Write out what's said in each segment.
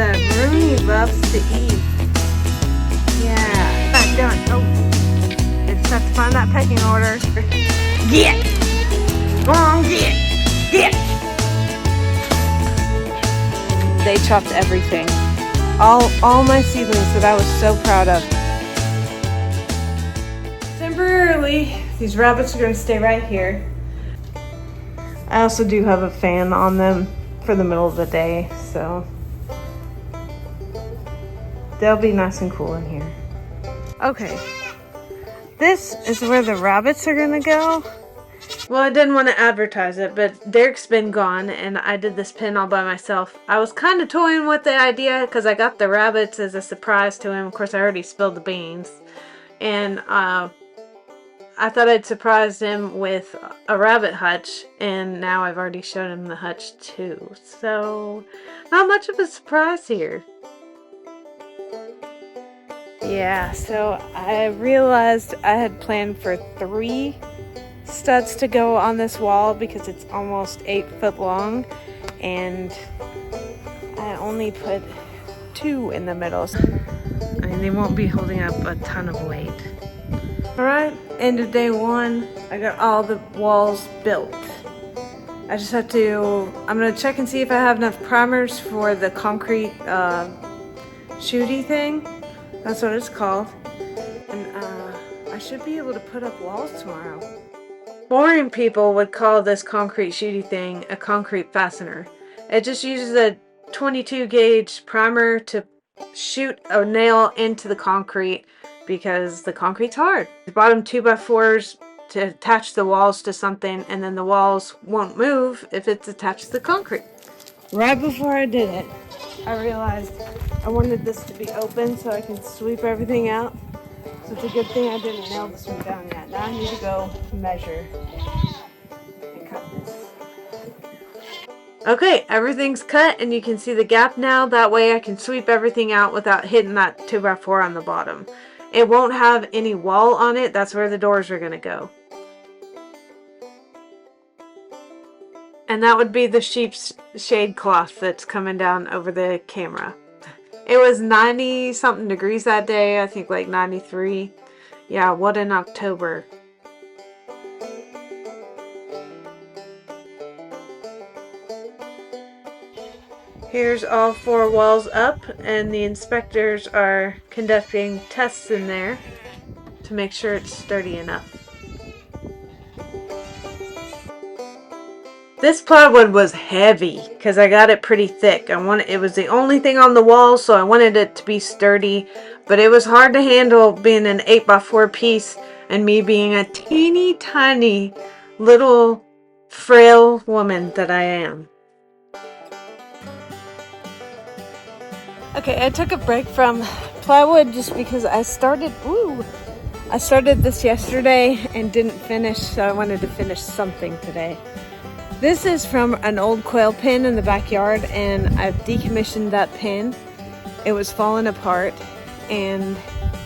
said Rooney loves to eat. Yeah. Back done. Oh. I just have to find that pecking order. Get! Go on, get! Get! They chopped everything. All my seedlings that I was so proud of. Temporarily, these rabbits are going to stay right here. I also do have a fan on them for the middle of the day, so they'll be nice and cool in here. Okay, this is where the rabbits are going to go. Well, I didn't want to advertise it, but Derek's been gone and I did this pen all by myself. I was kind of toying with the idea because I got the rabbits as a surprise to him. Of course, I already spilled the beans. And I thought I'd surprise him with a rabbit hutch, and now I've already shown him the hutch too. So, not much of a surprise here. Yeah, so I realized I had planned for 3 studs to go on this wall because it's almost 8 foot long, and I only put 2 in the middle. I mean, they won't be holding up a ton of weight. Alright, end of day 1. I got all the walls built. I just have to, I'm going to check and see if I have enough primers for the concrete shooty thing. That's what it's called. And I should be able to put up walls tomorrow. Boring people would call this concrete shooty thing a concrete fastener. It just uses a 22 gauge primer to shoot a nail into the concrete because the concrete's hard. The bottom 2x4s to attach the walls to something, and then the walls won't move if it's attached to the concrete. Right before I did it, I realized I wanted this to be open so I can sweep everything out. So it's a good thing I didn't nail this one down yet. Now I need to go measure and cut this. Okay, everything's cut and you can see the gap now. That way I can sweep everything out without hitting that 2x4 on the bottom. It won't have any wall on it. That's where the doors are going to go. And that would be the sheep's shade cloth that's coming down over the camera. It was 90 something degrees that day. I think like 93. Yeah, what in October. Here's all 4 walls up, and the inspectors are conducting tests in there to make sure it's sturdy enough. This plywood was heavy because I got it pretty thick. It was the only thing on the wall, so I wanted it to be sturdy, but it was hard to handle being an 8x4 piece and me being a teeny tiny little frail woman that I am. Okay, I took a break from plywood just because I started this yesterday and didn't finish, so I wanted to finish something today. This is from an old quail pen in the backyard, and I've decommissioned that pen. It was falling apart, and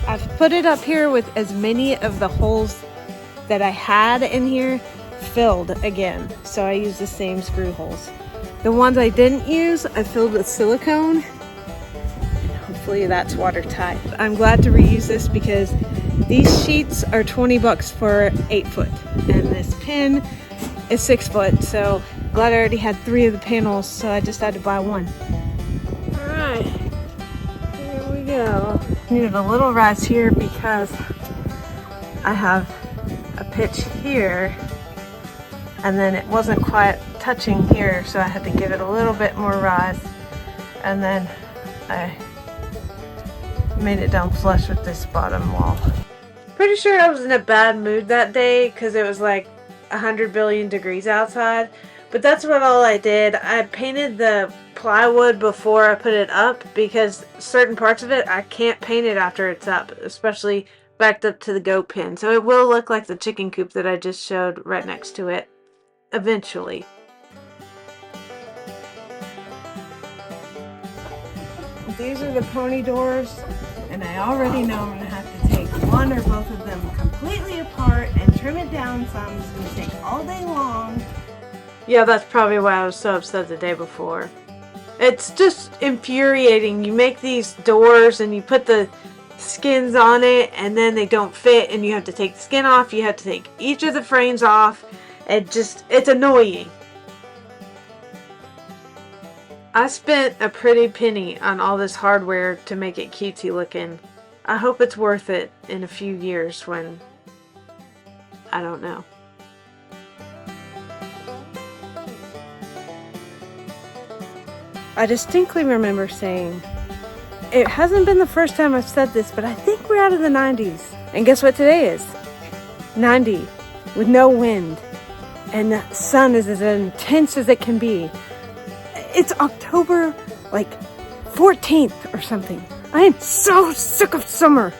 I've put it up here with as many of the holes that I had in here filled again. So I used the same screw holes. The ones I didn't use, I filled with silicone. Hopefully that's watertight. I'm glad to reuse this because these sheets are 20 bucks for 8 foot, and this pin is 6 foot, so glad I already had 3 of the panels, so I just had to buy 1. Alright, here we go. Needed a little rise here because I have a pitch here, and then it wasn't quite touching here, so I had to give it a little bit more rise, and then I made it down flush with this bottom wall. Pretty sure I was in a bad mood that day because it was like 100 billion degrees outside, but that's what all I did. I painted the plywood before I put it up because certain parts of it I can't paint it after it's up, especially backed up to the goat pen, so it will look like the chicken coop that I just showed right next to it eventually. These are the pony doors, and I already know I'm going to have to take one or both of them completely apart and trim it down some. It's going to take all day long. Yeah, that's probably why I was so upset the day before. It's just infuriating. You make these doors and you put the skins on it and then they don't fit and you have to take the skin off. You have to take each of the frames off. It's annoying. I spent a pretty penny on all this hardware to make it cutesy looking. I hope it's worth it in a few years when, I don't know. I distinctly remember saying, it hasn't been the first time I've said this, but I think we're out of the 90s. And guess what today is? 90 with no wind. And the sun is as intense as it can be. It's October like 14th or something. I am so sick of summer.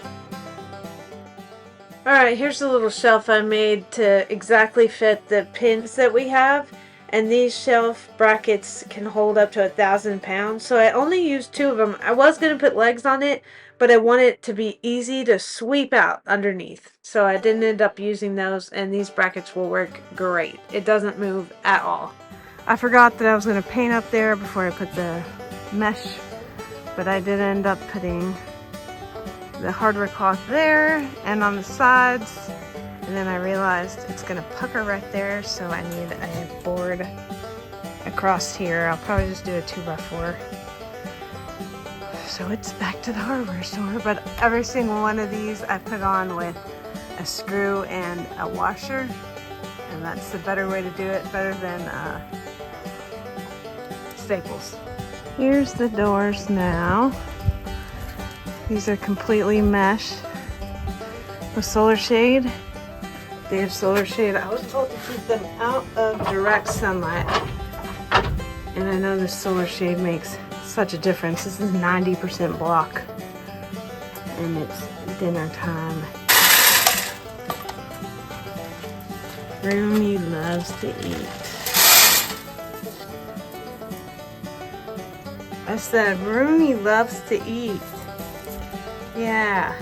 Alright, here's a little shelf I made to exactly fit the pins that we have. And these shelf brackets can hold up to 1,000 pounds. So I only used 2 of them. I was going to put legs on it, but I want it to be easy to sweep out underneath. So I didn't end up using those, and these brackets will work great. It doesn't move at all. I forgot that I was going to paint up there before I put the mesh, but I did end up putting the hardware cloth there and on the sides. And then I realized it's going to pucker right there, so I need a board across here. I'll probably just do a 2x4. So it's back to the hardware store, but every single one of these I put on with a screw and a washer, and that's the better way to do it, better than staples. Here's the doors now. These are completely mesh with solar shade. They have solar shade. I was told to keep them out of direct sunlight. And I know the solar shade makes such a difference. This is 90% block. And it's dinner time. Roomy loves to eat. I said Roomy loves to eat. Yeah.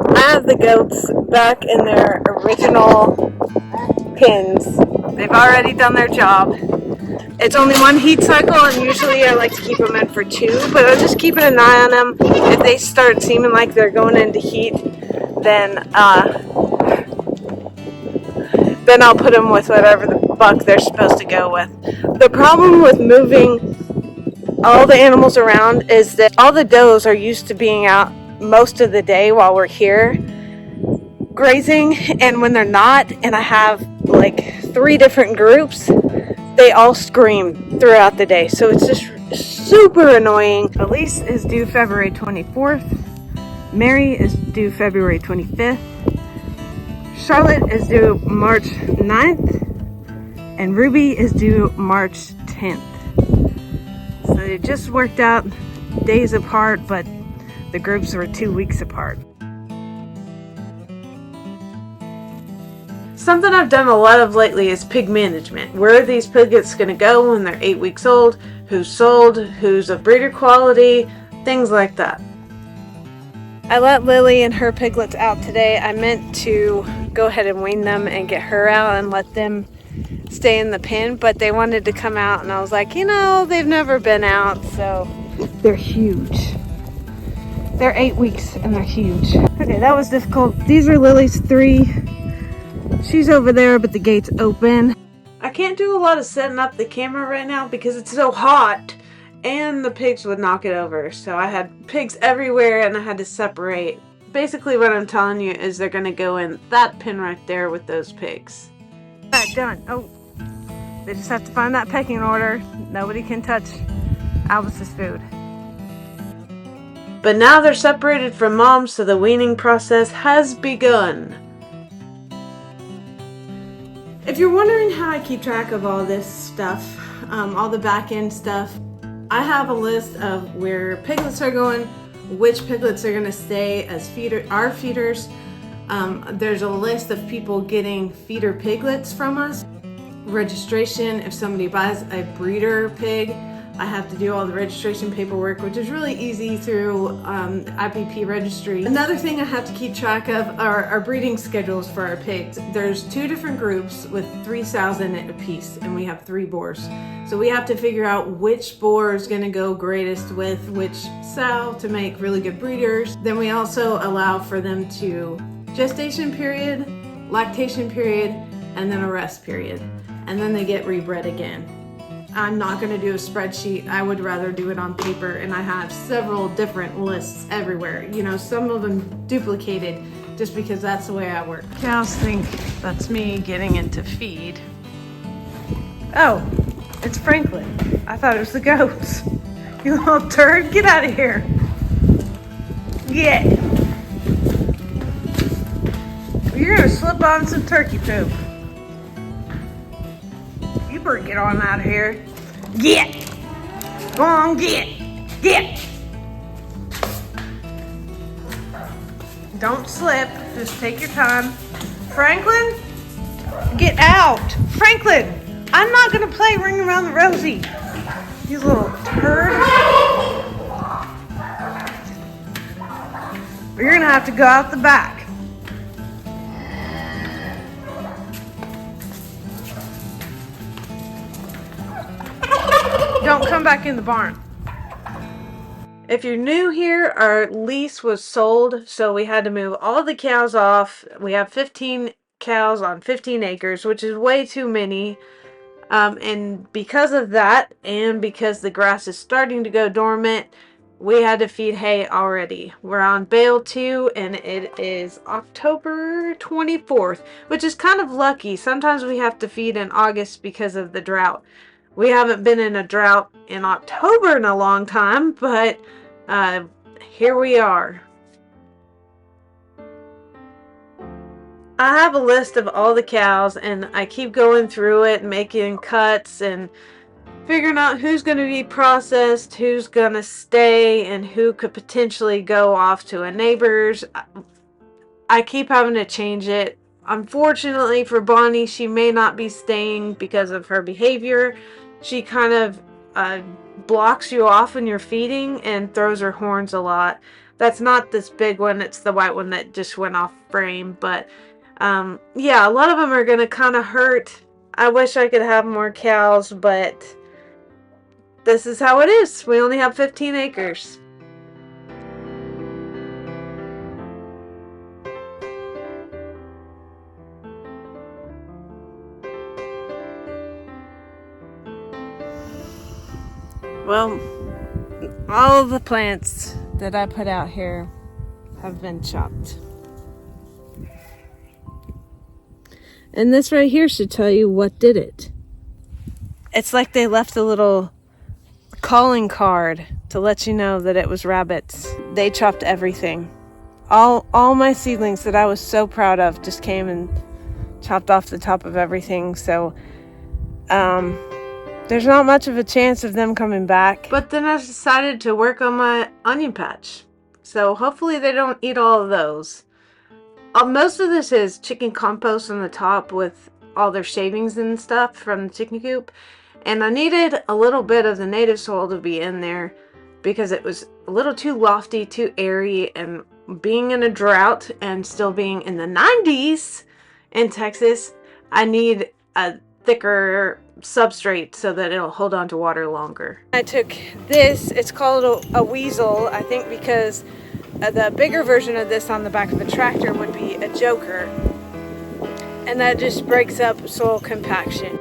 I have the goats back in their original pins. They've already done their job. It's only one heat cycle, and usually I like to keep them in for 2, but I'm just keeping an eye on them. If they start seeming like they're going into heat, then I'll put them with whatever the buck they're supposed to go with. The problem with moving all the animals around is that all the does are used to being out most of the day while we're here grazing, and when they're not, and I have like 3 different groups, they all scream throughout the day, so it's just super annoying. Elise is due February 24th, Mary is due February 25th, Charlotte is due March 9th, and Ruby is due March 10th. So they just worked out days apart, but the groups were 2 weeks apart. Something I've done a lot of lately is pig management. Where are these piglets going to go when they're 8 weeks old? Who's sold? Who's of breeder quality? Things like that. I let Lily and her piglets out today. I meant to go ahead and wean them and get her out and let them stay in the pen, but they wanted to come out, and I was like, they've never been out, so they're huge. They're 8 weeks and they're huge. Okay, that was difficult. These are Lily's 3. She's over there, but the gate's open. I can't do a lot of setting up the camera right now because it's so hot and the pigs would knock it over. So I had pigs everywhere and I had to separate. Basically what I'm telling you is they're going to go in that pen right there with those pigs. Alright, done. Oh, they just have to find that pecking order. Nobody can touch Albus's food. But now they're separated from mom, so the weaning process has begun. If you're wondering how I keep track of all this stuff, all the back end stuff, I have a list of where piglets are going, which piglets are going to stay as our feeders. There's a list of people getting feeder piglets from us. Registration, if somebody buys a breeder pig, I have to do all the registration paperwork, which is really easy through IPP registry. Another thing I have to keep track of are our breeding schedules for our pigs. There's 2 different groups with 3 sows in it apiece, and we have 3 boars. So we have to figure out which boar is going to go greatest with which sow to make really good breeders. Then we also allow for them to gestation period, lactation period, and then a rest period. And then they get rebred again. I'm not going to do a spreadsheet. I would rather do it on paper, and I have several different lists everywhere. You know, some of them duplicated just because that's the way I work. Cows think that's me getting into feed. Oh, it's Franklin. I thought it was the goats. You little turd, get out of here. Yeah. You're gonna slip on some turkey poop. You better get on out of here. Get! Go on, get! Get! Don't slip, just take your time. Franklin, get out! Franklin, I'm not gonna play Ring Around the Rosie. You little turd. You're gonna have to go out the back. Don't come back in the barn. If you're new here, our lease was sold, so we had to move all the cows off. We have 15 cows on 15 acres, which is way too many. And because of that, and because the grass is starting to go dormant, we had to feed hay already. We're on bale 2, and it is October 24th, which is kind of lucky. Sometimes we have to feed in August because of the drought. We haven't been in a drought in October in a long time, but here we are. I have a list of all the cows, and I keep going through it, making cuts and figuring out who's going to be processed, who's going to stay, and who could potentially go off to a neighbor's. I keep having to change it. Unfortunately for Bonnie, she may not be staying because of her behavior. She kind of blocks you off when you're feeding and throws her horns a lot. That's not this big one, it's the white one that just went off frame. But yeah, a lot of them are going to kind of hurt. I wish I could have more cows, but this is how it is. We only have 15 acres. Well, all of the plants that I put out here have been chopped. And this right here should tell you what did it. It's like they left a little calling card to let you know that it was rabbits. They chopped everything. All my seedlings that I was so proud of just came and chopped off the top of everything. So, there's not much of a chance of them coming back. But then I decided to work on my onion patch. So hopefully they don't eat all of those. Most of this is chicken compost on the top with all their shavings and stuff from the chicken coop. And I needed a little bit of the native soil to be in there because it was a little too lofty, too airy. And being in a drought and still being in the 90s in Texas, I need a thicker substrate so that it'll hold on to water longer. I took this, it's called a weasel, I think because the bigger version of this on the back of a tractor would be a joker, and that just breaks up soil compaction.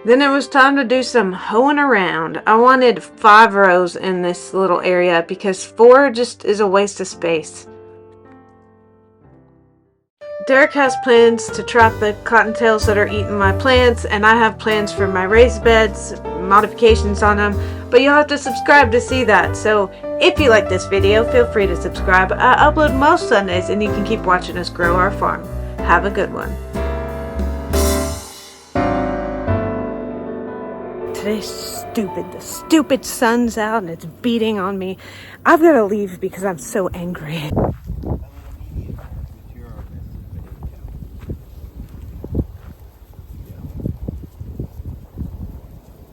Then it was time to do some hoeing around. I wanted 5 rows in this little area because 4 just is a waste of space. Derek has plans to trap the cottontails that are eating my plants, and I have plans for my raised beds, modifications on them, but you'll have to subscribe to see that. So if you like this video, feel free to subscribe. I upload most Sundays, and you can keep watching us grow our farm. Have a good one. Today's stupid. The stupid sun's out and it's beating on me. I've got to leave because I'm so angry.